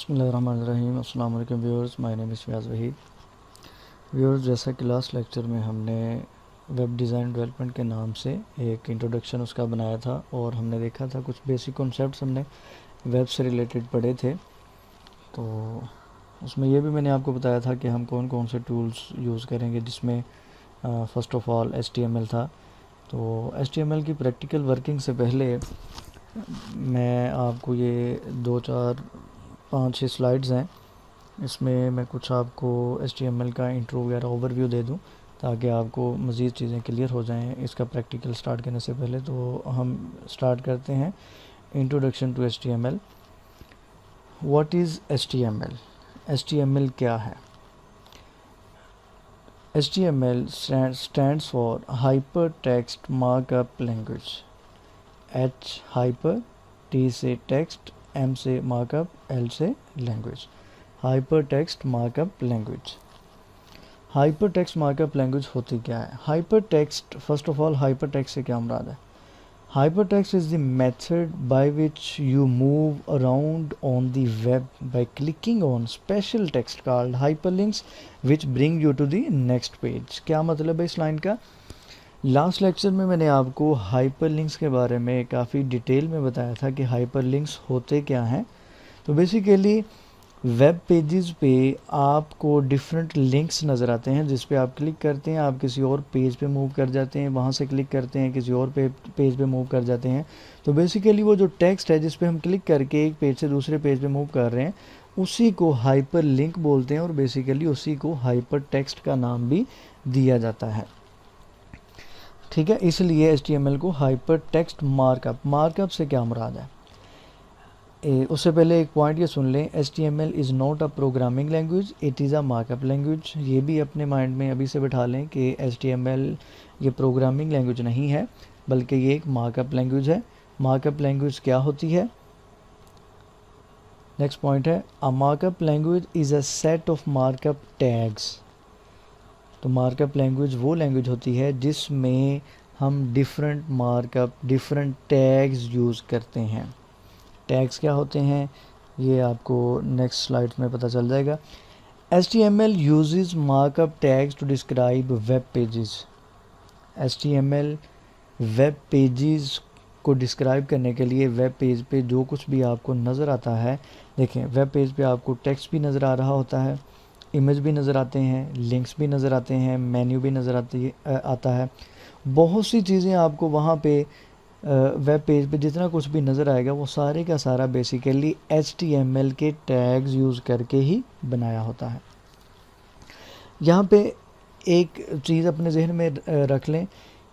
बिस्मिल्लाहिर्रहमानिर्रहीम। अस्सलाम वालेकुम viewers, my name is Fayaz Waheed. Viewers, जैसा कि लास्ट लेक्चर में हमने वेब डिज़ाइन डेवलपमेंट के नाम से एक इंट्रोडक्शन उसका बनाया था और हमने देखा था कुछ बेसिक कॉन्सेप्ट्स हमने वेब से रिलेटेड पढ़े थे। तो उसमें ये भी मैंने आपको बताया था कि हम कौन कौन से टूल्स यूज़ करेंगे, जिसमें फ़र्स्ट ऑफ़ ऑल HTML था। तो HTML की प्रैक्टिकल वर्किंग से पहले मैं आपको ये 2 4 5 6 स्लाइड्स हैं, इसमें मैं कुछ आपको HTML का इंट्रो वगैरह ओवरव्यू दे दूं ताकि आपको मज़ीद चीज़ें क्लियर हो जाएं इसका प्रैक्टिकल स्टार्ट करने से पहले। तो हम स्टार्ट करते हैं introduction to HTML। What is HTML? HTML क्या है? HTML stands for Hypertext Markup Language। H hyper, T से text, M से markup, L से language। Hypertext Markup Language। Hypertext Markup Language होती क्या है? Hypertext, first of all, Hypertext से क्या मुराद है? Hypertext is the method by which you move around on the web by clicking on special text called hyperlinks which bring you to the next page। क्या मतलब है इस line का? Last lecture में मैंने आपको हाइपरलिंक्स के बारे में काफ़ी डिटेल में बताया था कि हाइपरलिंक्स होते क्या हैं। तो बेसिकली वेब पेजेस पे आपको डिफरेंट लिंक्स नज़र आते हैं, जिस पे आप क्लिक करते हैं आप किसी और पेज पे मूव कर जाते हैं, वहाँ से क्लिक करते हैं किसी और पेज पे मूव कर जाते हैं। तो बेसिकली वो जो टेक्स्ट है जिस पे हम क्लिक करके एक पेज से दूसरे पेज पे मूव कर रहे हैं, उसी को हाइपर लिंक बोलते हैं और बेसिकली उसी को हाइपर टेक्स्ट का नाम भी दिया जाता है। ठीक है, इसलिए HTML को हाइपर टेक्स्ट मार्कअप से क्या मुराद है? उससे पहले एक पॉइंट ये सुन लें, HTML is not a programming language, it is a markup language. ये भी अपने माइंड में अभी से बिठा लें कि HTML ये प्रोग्रामिंग लैंग्वेज नहीं है, बल्कि ये एक मार्कअप लैंग्वेज है। मार्कअप लैंग्वेज क्या होती है? नेक्स्ट पॉइंट है, a markup language is a set of markup tags. तो मार्कअप लैंग्वेज वो लैंग्वेज होती है जिसमें हम different markup, different tags use करते हैं। टैग्स क्या होते हैं ये आपको नेक्स्ट स्लाइड में पता चल जाएगा। HTML uses markup tags to describe web pages। HTML web pages को डिस्क्राइब करने के लिए वेब पेज पे जो कुछ भी आपको नज़र आता है, देखें वेब पेज पे आपको टेक्स्ट भी नज़र आ रहा होता है, इमेज भी नज़र आते हैं, लिंक्स भी नज़र आते हैं, मेन्यू भी नज़र आता है, बहुत सी चीज़ें आपको वहाँ पे वेब पेज पे जितना कुछ भी नज़र आएगा वो सारे का सारा बेसिकली HTML के टैग्स यूज़ करके ही बनाया होता है। यहाँ पे एक चीज़ अपने जहन में रख लें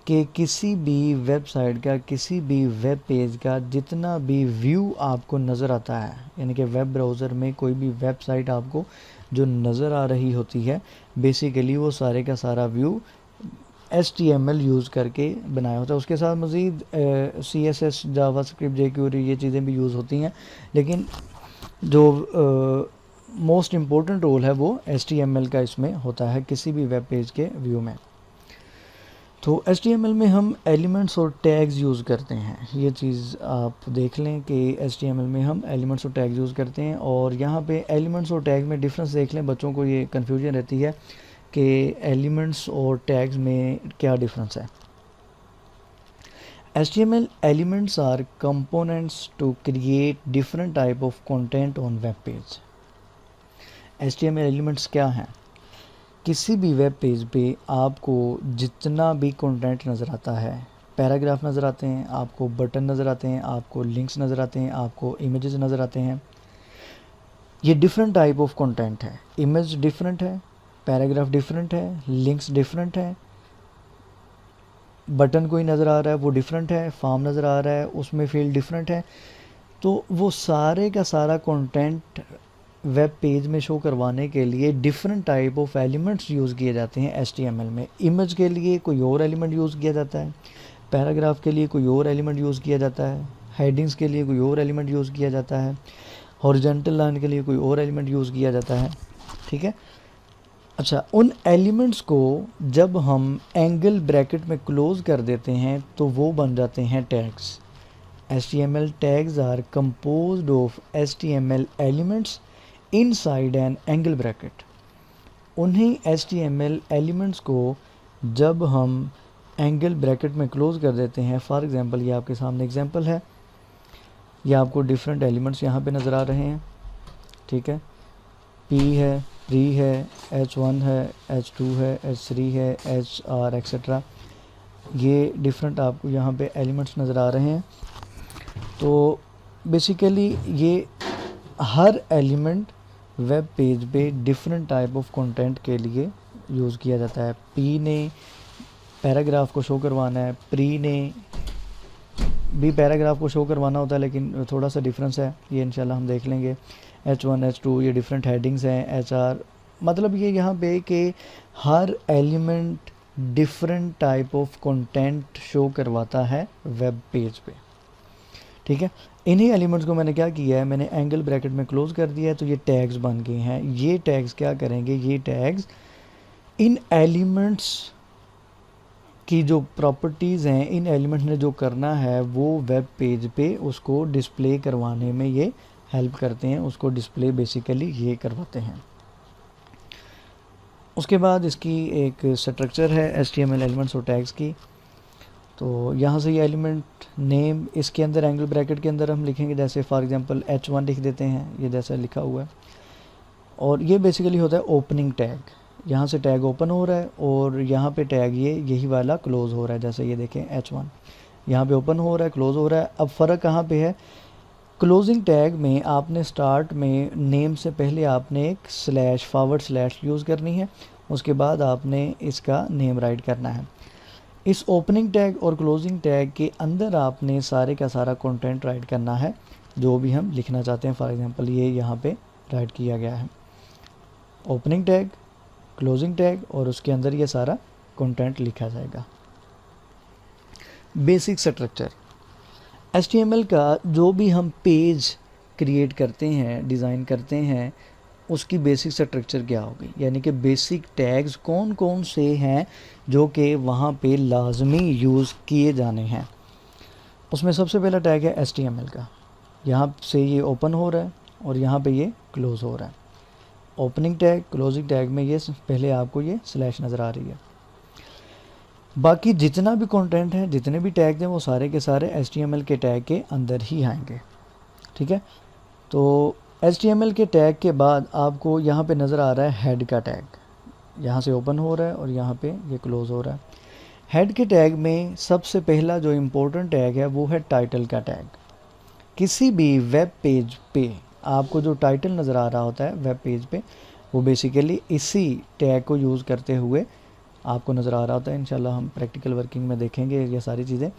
कि किसी भी वेबसाइट का, किसी भी वेब पेज का जितना भी व्यू आपको नज़र आता है, यानी कि वेब ब्राउज़र में कोई भी वेबसाइट आपको जो नज़र आ रही होती है, बेसिकली वो सारे का सारा व्यू HTML यूज़ करके बनाया होता है। उसके साथ मज़ीद CSS, जावास्क्रिप्ट, jQuery ये चीज़ें भी यूज़ होती हैं, लेकिन जो मोस्ट इम्पोर्टेंट रोल है वो HTML का इसमें होता है किसी भी वेब पेज के व्यू में। तो HTML में हम एलिमेंट्स और टैग्स यूज़ करते हैं, ये चीज़ आप देख लें कि HTML में हम एलिमेंट्स और टैग्स यूज़ करते हैं। और यहाँ पे एलिमेंट्स और टैग में डिफरेंस देख लें, बच्चों को ये कन्फ्यूजन रहती है कि एलिमेंट्स और टैग्स में क्या डिफरेंस है। HTML elements are components to create different type of content on web page। HTML elements क्या हैं? किसी भी वेब पेज पे आपको जितना भी कंटेंट नज़र आता है, पैराग्राफ नज़र आते हैं, आपको बटन नज़र आते हैं, आपको लिंक्स नज़र आते हैं, आपको इमेजेस नज़र आते हैं, ये डिफरेंट टाइप ऑफ कंटेंट है। इमेज डिफरेंट है, पैराग्राफ डिफरेंट है, लिंक्स डिफरेंट है, बटन कोई नज़र आ रहा है वो डिफरेंट है, फॉर्म नज़र आ रहा है उसमें फील्ड डिफरेंट है। तो वो सारे का सारा कंटेंट वेब पेज में शो करवाने के लिए different type of elements use किए जाते हैं HTML में। इमेज के लिए कोई और एलिमेंट यूज़ किया जाता है, पैराग्राफ के लिए कोई और एलिमेंट यूज़ किया जाता है, हेडिंग्स के लिए कोई और एलिमेंट यूज़ किया जाता है, हॉरिजॉन्टल लाइन के लिए कोई और एलिमेंट यूज़ किया जाता है। ठीक है, अच्छा, उन एलिमेंट्स को जब हम एंगल ब्रैकेट में क्लोज़ कर देते हैं तो वो बन जाते हैं tags. HTML tags are composed of HTML elements inside an angle bracket. उन्हीं HTML एलिमेंट्स को जब हम एंगल ब्रैकेट में क्लोज कर देते हैं, फॉर एग्जांपल ये आपके सामने एग्जांपल है, ये आपको डिफरेंट एलिमेंट्स यहाँ पे नज़र आ रहे हैं, ठीक है, P है, P है, H1 है, H2 है, H3 है, HR एक्सेट्रा, ये डिफरेंट आपको यहाँ पे एलिमेंट्स नज़र आ रहे हैं। तो बेसिकली ये हर एलिमेंट वेब पेज पे डिफरेंट टाइप ऑफ कंटेंट के लिए यूज़ किया जाता है। P ने पैराग्राफ को शो करवाना है, प्री ने भी पैराग्राफ को शो करवाना होता है, लेकिन थोड़ा सा डिफरेंस है, ये इंशाल्लाह हम देख लेंगे। H1 H2 ये डिफरेंट हेडिंग्स हैं। HR मतलब ये यहाँ पे कि हर element different type of content show करवाता है वेब पेज पे, ठीक है। इन्हीं एलिमेंट्स को मैंने क्या किया है, मैंने एंगल ब्रैकेट में क्लोज कर दिया है, तो ये टैग्स बन गए हैं। ये टैग्स क्या करेंगे, ये टैग्स इन एलिमेंट्स की जो प्रॉपर्टीज़ हैं, इन एलिमेंट्स ने जो करना है वो वेब पेज पे उसको डिस्प्ले करवाने में ये हेल्प करते हैं, उसको डिस्प्ले बेसिकली ये करवाते हैं। उसके बाद इसकी एक स्ट्रक्चर है HTML एलिमेंट्स और टैग्स की। तो यहाँ से ये एलिमेंट नेम इसके अंदर एंगल ब्रैकेट के अंदर हम लिखेंगे, जैसे फॉर एग्जांपल H1 लिख देते हैं, ये जैसा लिखा हुआ है। और ये बेसिकली होता है ओपनिंग टैग, यहाँ से टैग ओपन हो रहा है और यहाँ पे टैग ये यही वाला क्लोज़ हो रहा है। जैसे ये देखें H1 यहाँ पे ओपन हो रहा है, क्लोज़ हो रहा है। अब फ़र्क कहाँ पे है, क्लोजिंग टैग में आपने स्टार्ट में नेम से पहले आपने एक स्लैश / यूज़ करनी है, उसके बाद आपने इसका नेम राइट करना है। इस ओपनिंग टैग और क्लोजिंग टैग के अंदर आपने सारे का सारा कंटेंट राइट करना है जो भी हम लिखना चाहते हैं। फॉर एग्जांपल ये यहाँ पे राइट किया गया है, ओपनिंग टैग, क्लोजिंग टैग और उसके अंदर ये सारा कंटेंट लिखा जाएगा। बेसिक स्ट्रक्चर HTML का जो भी हम पेज क्रिएट करते हैं, डिज़ाइन करते हैं, उसकी बेसिक स्ट्रक्चर क्या होगी, यानी कि बेसिक टैग्स कौन कौन से हैं जो कि वहाँ पे लाजमी यूज़ किए जाने हैं। उसमें सबसे पहला टैग है HTML का, यहाँ से ये ओपन हो रहा है और यहाँ पे ये क्लोज़ हो रहा है। ओपनिंग टैग, क्लोजिंग टैग में ये पहले आपको ये स्लैश नज़र आ रही है। बाकी जितना भी कंटेंट है, जितने भी टैग हैं, वो सारे के सारे HTML के टैग के अंदर ही आएंगे, ठीक है। तो HTML के टैग के बाद आपको यहाँ पे नज़र आ रहा है हेड का टैग, यहाँ से ओपन हो रहा है और यहाँ पे ये क्लोज़ हो रहा है। हेड के टैग में सबसे पहला जो इम्पोर्टेंट टैग है वो है टाइटल का टैग। किसी भी वेब पेज पे आपको जो टाइटल नज़र आ रहा होता है वेब पेज पे, वो बेसिकली इसी टैग को यूज़ करते हुए आपको नज़र आ रहा होता है। इंशाल्लाह हम प्रैक्टिकल वर्किंग में देखेंगे ये सारी चीज़ें।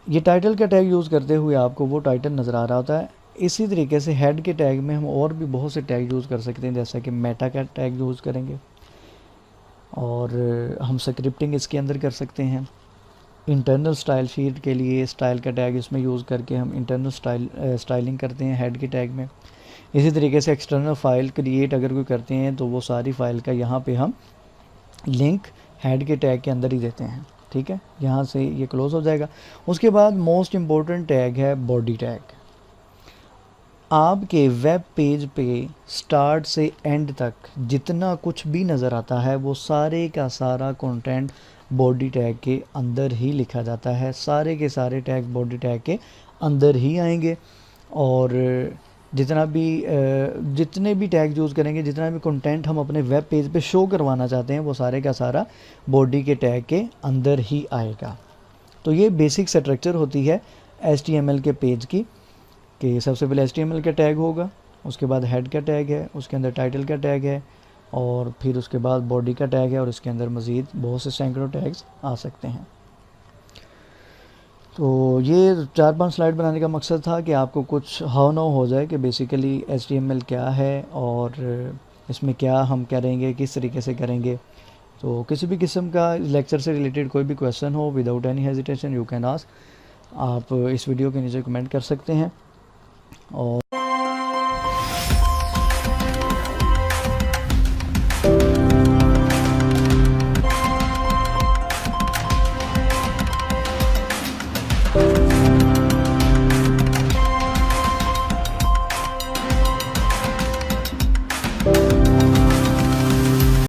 ये टाइटल का टैग यूज़ करते हुए आपको वो टाइटल नज़र आ रहा होता है। इसी तरीके से हेड के टैग में हम और भी बहुत से टैग यूज़ कर सकते हैं, जैसा कि मेटा का टैग यूज़ करेंगे और हम स्क्रिप्टिंग इसके अंदर कर सकते हैं। इंटरनल स्टाइल शीट के लिए स्टाइल का टैग इसमें यूज़ करके हम इंटरनल स्टाइलिंग करते हैं हेड के टैग में। इसी तरीके से एक्सटर्नल फाइल क्रिएट अगर कोई करते हैं तो वो सारी फाइल का यहाँ पे हम लिंक हेड के टैग के अंदर ही देते हैं, ठीक है। यहाँ से ये क्लोज हो जाएगा। उसके बाद मोस्ट इम्पोर्टेंट टैग है बॉडी टैग। आपके वेब पेज पे स्टार्ट से एंड तक जितना कुछ भी नज़र आता है वो सारे का सारा कंटेंट बॉडी टैग के अंदर ही लिखा जाता है। सारे के सारे टैग बॉडी टैग के अंदर ही आएंगे और जितने भी टैग यूज़ करेंगे, जितना भी कंटेंट हम अपने वेब पेज पे शो करवाना चाहते हैं, वो सारे का सारा बॉडी के टैग के अंदर ही आएगा। तो ये बेसिक स्ट्रक्चर होती है HTML के पेज की, कि सबसे पहले HTML का टैग होगा, उसके बाद हेड का टैग है, उसके अंदर टाइटल का टैग है और फिर उसके बाद बॉडी का टैग है और इसके अंदर मज़ीद बहुत से सैकड़ों टैग्स आ सकते हैं। तो ये 4-5 स्लाइड बनाने का मकसद था कि आपको कुछ हाव नाउ हो जाए कि बेसिकली HTML क्या है और इसमें क्या हम करेंगे, किस तरीके से करेंगे। तो किसी भी किस्म का लेक्चर से रिलेटेड कोई भी क्वेश्चन हो, without any hesitation you can ask. आप इस वीडियो के नीचे कमेंट कर सकते हैं और